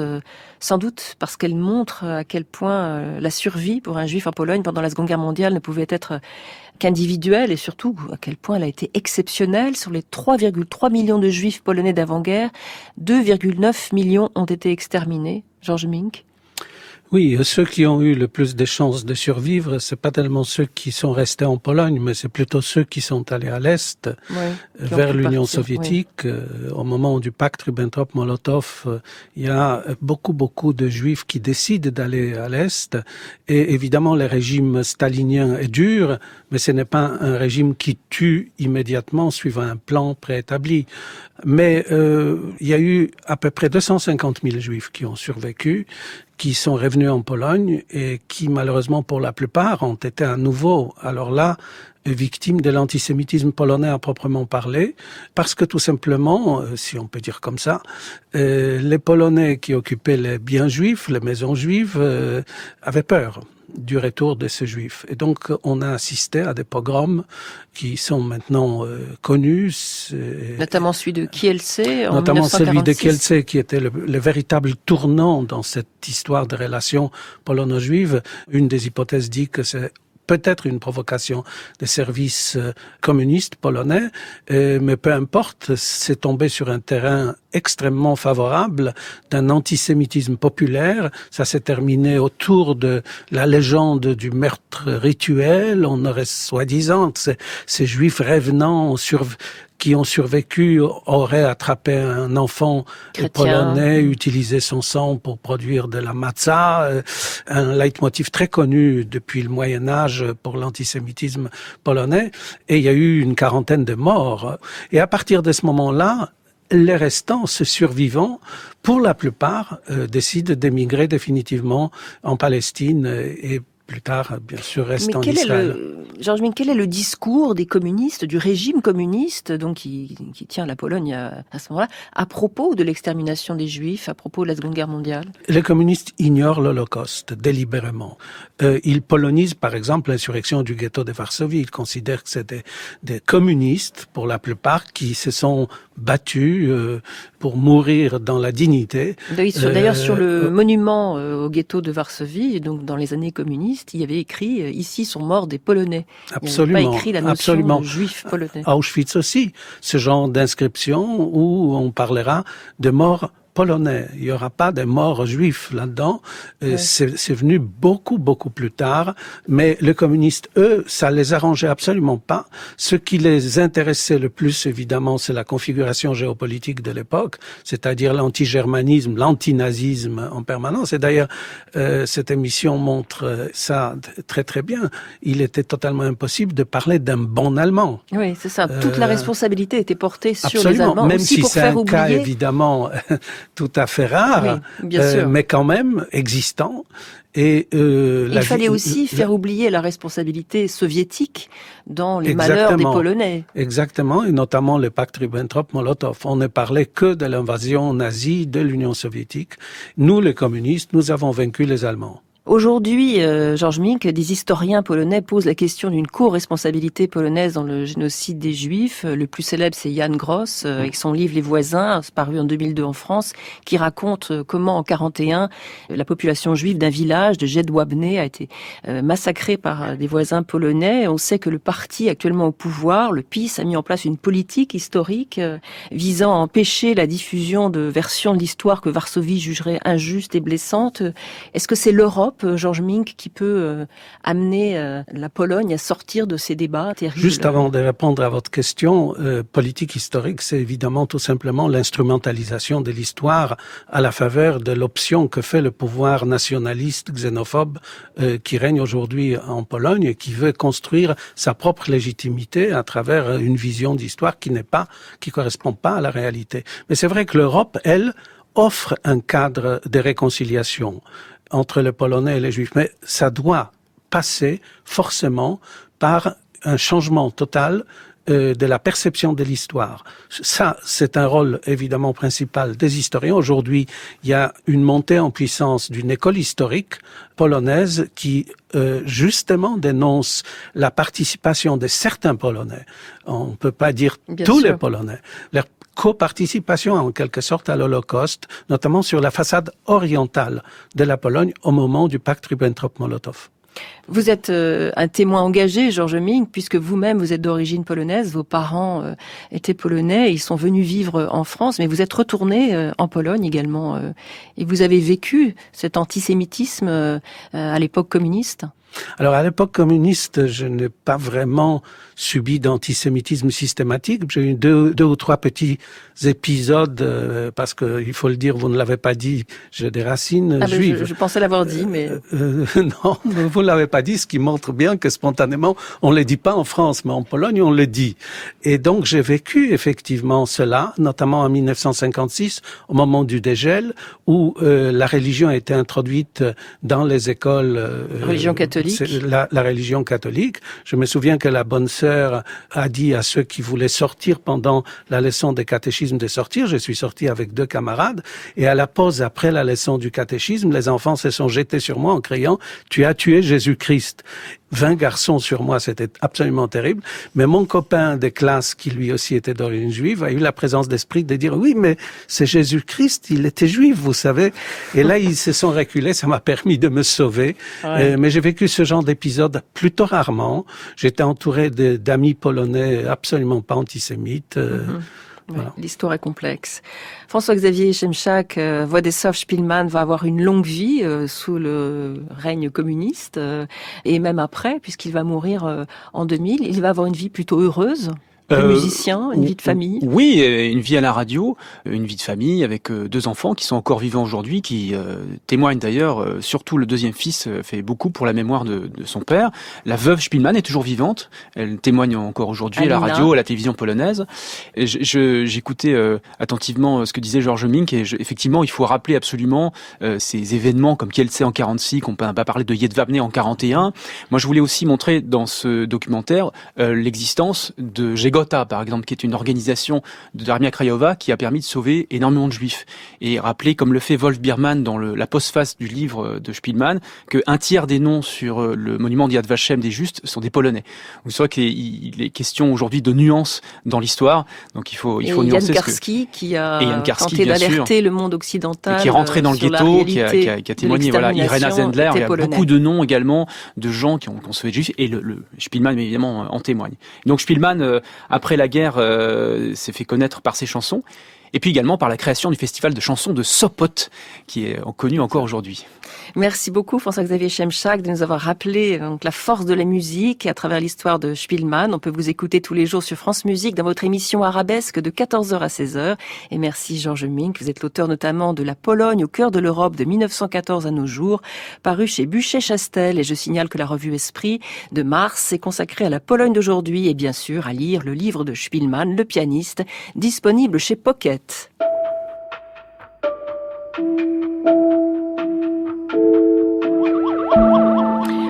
sans doute parce qu'elle montre à quel point la survie pour un juif en Pologne pendant la Seconde Guerre mondiale ne pouvait être qu'individuelle, et surtout à quel point elle a été exceptionnelle. Sur les 3,3 millions de juifs polonais d'avant-guerre, 2,9 millions ont été exterminés. Georges Mink. Oui, ceux qui ont eu le plus de chances de survivre, c'est pas tellement ceux qui sont restés en Pologne, mais c'est plutôt ceux qui sont allés à l'Est, vers l'Union soviétique. Au moment du pacte Ribbentrop-Molotov, il y a beaucoup de Juifs qui décident d'aller à l'Est. Et évidemment, le régime stalinien est dur, mais ce n'est pas un régime qui tue immédiatement suivant un plan préétabli. Mais il y a eu à peu près 250 000 Juifs qui ont survécu, qui sont revenus en Pologne et qui, malheureusement, pour la plupart, ont été à nouveau, alors là, victimes de l'antisémitisme polonais à proprement parler, parce que tout simplement, si on peut dire comme ça, les Polonais qui occupaient les biens juifs, les maisons juives, avaient peur du retour de ces juifs. Et donc, on a assisté à des pogroms qui sont maintenant connus. Notamment celui de Kielce en notamment 1946. Celui de Kielce, qui était le véritable tournant dans cette histoire de relations polono-juives. Une des hypothèses dit que c'est peut-être une provocation des services communistes polonais, mais peu importe, c'est tombé sur un terrain extrêmement favorable d'un antisémitisme populaire. Ça s'est terminé autour de la légende du meurtre rituel. On aurait soi-disant ces juifs revenants qui ont survécu auraient attrapé un enfant polonais, utilisé son sang pour produire de la matzah, un leitmotiv très connu depuis le Moyen-Âge pour l'antisémitisme polonais. Et il y a eu une quarantaine de morts. Et à partir de ce moment-là, les restants, ces survivants, pour la plupart, décident d'émigrer définitivement en Palestine et plus tard, bien sûr, reste en Israël. Georges Mink, quel est le discours des communistes, du régime communiste, donc qui tient la Pologne à ce moment-là, à propos de l'extermination des Juifs, à propos de la Seconde Guerre mondiale? Les communistes ignorent l'Holocauste délibérément. Ils polonisent, par exemple, l'insurrection du ghetto de Varsovie. Ils considèrent que c'est des communistes, pour la plupart, qui se sont battus pour mourir dans la dignité. D'ailleurs, sur le monument au ghetto de Varsovie, donc dans les années communistes, il y avait écrit « Ici sont morts des Polonais ». Absolument. Il n'y avait pas écrit la notion de juifs polonais. Auschwitz aussi, ce genre d'inscription où on parlera de morts polonais. Il n'y aura pas de morts juifs là-dedans. C'est venu beaucoup plus tard. Mais les communistes, eux, ça les arrangeait absolument pas. Ce qui les intéressait le plus, évidemment, c'est la configuration géopolitique de l'époque, c'est-à-dire l'anti-germanisme, l'anti-nazisme en permanence. Et d'ailleurs, cette émission montre ça très bien. Il était totalement impossible de parler d'un bon Allemand. Oui, c'est ça. Toute la responsabilité était portée sur absolument. Les Allemands. Même aussi si pour c'est faire un cas, oublier... évidemment, tout à fait rare, oui, bien sûr. Mais quand même existant. Et il fallait aussi faire oublier la responsabilité soviétique dans les malheurs des Polonais. Exactement, et notamment le pacte Ribbentrop-Molotov. On ne parlait que de l'invasion nazie de l'Union soviétique. Nous, les communistes, nous avons vaincu les Allemands. Aujourd'hui, Georges Mink, des historiens polonais posent la question d'une co-responsabilité polonaise dans le génocide des Juifs. Le plus célèbre, c'est Jan Gross, avec son livre Les Voisins, paru en 2002 en France, qui raconte comment, en 1941, la population juive d'un village de Jedwabne a été massacrée par des voisins polonais. On sait que le parti actuellement au pouvoir, le PiS, a mis en place une politique historique visant à empêcher la diffusion de versions de l'histoire que Varsovie jugerait injuste et blessante. Est-ce que c'est l'Europe, Georges Mink, qui peut amener la Pologne à sortir de ces débats terribles? Juste avant de répondre à votre question, politique historique, c'est évidemment tout simplement l'instrumentalisation de l'histoire à la faveur de l'option que fait le pouvoir nationaliste xénophobe qui règne aujourd'hui en Pologne et qui veut construire sa propre légitimité à travers une vision d'histoire qui correspond pas à la réalité. Mais c'est vrai que l'Europe, elle, offre un cadre de réconciliation entre les Polonais et les Juifs, mais ça doit passer forcément par un changement total de la perception de l'histoire. Ça, c'est un rôle évidemment principal des historiens. Aujourd'hui, il y a une montée en puissance d'une école historique polonaise qui justement dénonce la participation de certains Polonais. On ne peut pas dire tous les Polonais. Leur coparticipation en quelque sorte à l'Holocauste, notamment sur la façade orientale de la Pologne au moment du pacte Ribbentrop-Molotov. Vous êtes un témoin engagé, Georges Mink, puisque vous-même, vous êtes d'origine polonaise, vos parents étaient polonais, ils sont venus vivre en France, mais vous êtes retourné en Pologne également, et vous avez vécu cet antisémitisme à l'époque communiste. Alors, à l'époque communiste, je n'ai pas vraiment subi d'antisémitisme systématique. J'ai eu deux ou trois petits épisodes, parce que, il faut le dire, vous ne l'avez pas dit, j'ai des racines juives. Je pensais l'avoir dit, mais... non, vous ne l'avez pas dit, ce qui montre bien que spontanément, on ne le dit pas en France, mais en Pologne, on le dit. Et donc, j'ai vécu effectivement cela, notamment en 1956, au moment du dégel, où la religion a été introduite dans les écoles... religion catholique. La religion catholique. Je me souviens que la bonne sœur a dit à ceux qui voulaient sortir pendant la leçon de catéchisme de sortir. Je suis sorti avec 2 camarades et à la pause après la leçon du catéchisme, les enfants se sont jetés sur moi en criant « Tu as tué Jésus-Christ ». 20 garçons sur moi, c'était absolument terrible. Mais mon copain de classe, qui lui aussi était d'origine juive, a eu la présence d'esprit de dire « Oui, mais c'est Jésus-Christ, il était juif, vous savez ». Et là, ils se sont reculés, ça m'a permis de me sauver. Ouais. Mais j'ai vécu ce genre d'épisode plutôt rarement. J'étais entouré d'amis polonais absolument pas antisémites. Voilà. L'histoire est complexe. François-Xavier Szymczak, Władysław Szpilman va avoir une longue vie sous le règne communiste et même après, puisqu'il va mourir en 2000. Il va avoir une vie plutôt heureuse. Musicien, une vie de famille. Oui, une vie à la radio, une vie de famille avec 2 enfants qui sont encore vivants aujourd'hui, qui témoignent d'ailleurs, surtout le deuxième fils fait beaucoup pour la mémoire de son père. La veuve Szpilman est toujours vivante, elle témoigne encore aujourd'hui à la radio, à la télévision polonaise. Et j'écoutais attentivement ce que disait Georges Mink et effectivement, il faut rappeler absolument ces événements comme Kielce en 46, qu'on peut pas parler de Jedwabne en 41. Moi, je voulais aussi montrer dans ce documentaire l'existence de Gota, par exemple, qui est une organisation de Darmia Krajowa qui a permis de sauver énormément de juifs. Et rappeler, comme le fait Wolf Biermann dans la postface du livre de Szpilman, qu'un tiers des noms sur le monument d'Yad Vashem des Justes sont des Polonais. Donc c'est vrai qu'il est question aujourd'hui de nuances dans l'histoire. Donc il faut nuancer. Yann Karski qui a tenté d'alerter le monde occidental. Et qui est rentré dans le ghetto, qui a témoigné. Voilà, Irena Zendler, il y a beaucoup de noms également de gens qui ont sauvé des juifs. Et le Szpilman, évidemment, en témoigne. Donc Szpilman, après la guerre, s'est fait connaître par ses chansons, et puis également par la création du festival de chansons de Sopot, qui est connu encore aujourd'hui. Merci beaucoup François-Xavier Szymczak de nous avoir rappelé donc la force de la musique à travers l'histoire de Szpilman. On peut vous écouter tous les jours sur France Musique dans votre émission Arabesque de 14h à 16h. Et merci Georges Mink, vous êtes l'auteur notamment de La Pologne au cœur de l'Europe de 1914 à nos jours, paru chez Buchet-Chastel. Et je signale que la revue Esprit de mars est consacrée à la Pologne d'aujourd'hui et bien sûr à lire le livre de Szpilman, Le pianiste, disponible chez Pocket.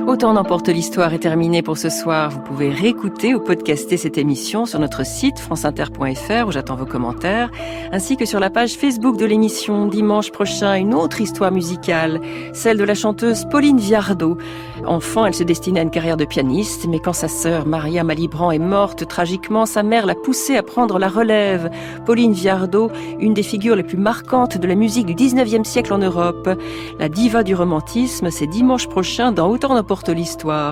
Autant n'emporte l'histoire est terminée pour ce soir. Vous pouvez réécouter ou podcaster cette émission sur notre site franceinter.fr où j'attends vos commentaires, ainsi que sur la page Facebook de l'émission. Dimanche prochain, une autre histoire musicale, celle de la chanteuse Pauline Viardot. Enfant, elle se destinait à une carrière de pianiste, mais quand sa sœur Maria Malibran est morte tragiquement, sa mère l'a poussée à prendre la relève. Pauline Viardot, une des figures les plus marquantes de la musique du 19e siècle en Europe. La diva du romantisme, c'est dimanche prochain dans Autant n'emporte l'histoire.